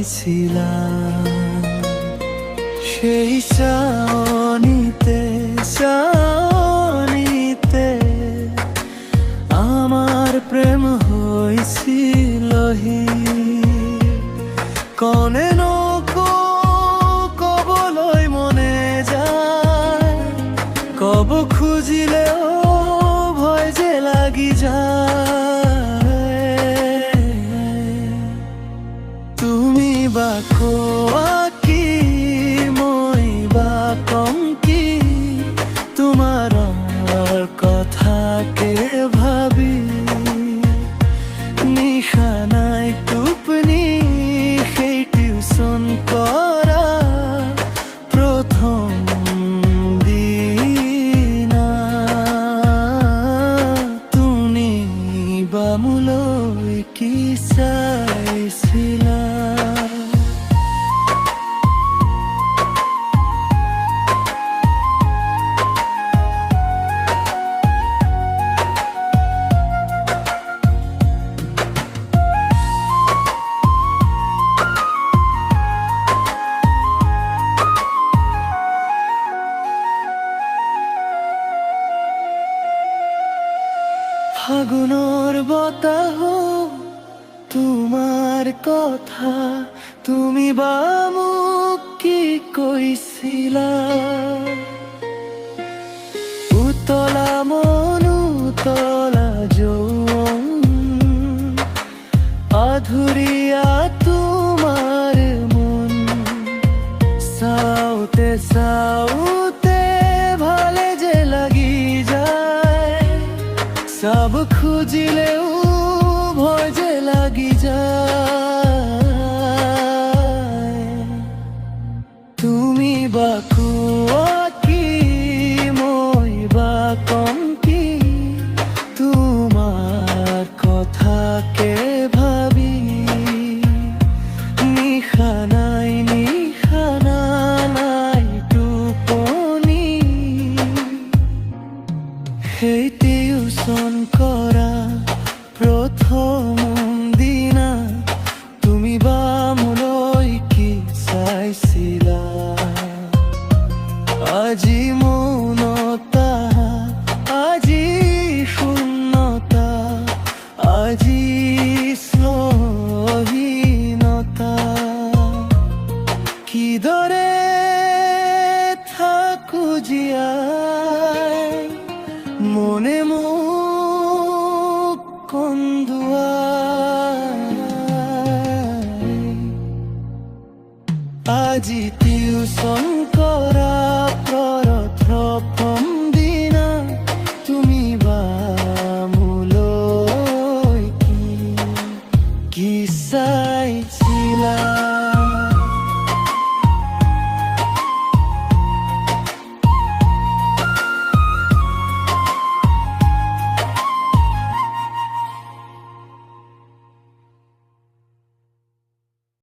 চাইছিলাম। সেই চাওনিতে চাওনিতে আমার প্রেম হইছিল কনে নৌকো কবলই মনে যায়, কব খুঁজিলেও ভয় যে লাগি যায়। তুমি বা কোয়া কি মই বা কম কি, তোমার কথাকে ভাবি নিশানায় টুপনি সেই টিউশন করা প্রথম দিনা। তুমি বা মূলই কি চাইছিলা? ফাগুনের বতাহ তোমার কথা, তুমি বা মোক কি কইছিলা? উতলা মন উতলা যৌন আধুরিয়া তোমার মন, সাউতে সাউতে ভালে যে লাগি যায়, সব খুঁজিলেও ভয় যে লাগি যায়। তুমি বা কোয়া কি মই বা কম কি, তোমার কথাকে ভাবি নিশানাই নিশানা নাই টুপনি সেই টিউশন করা প্রথম দিনা। তুমি বা মূলই কি চাইছিলা? আজি মৌনতা আজি শূন্যতা আজি স্লোহীনতা, কিদৰে থাকো জীয়াই মনে মোক কন্দুয়াই। আজি টিউশন করা প্রথম দিনা, তুমি বা মূলই কি চাইছিলা?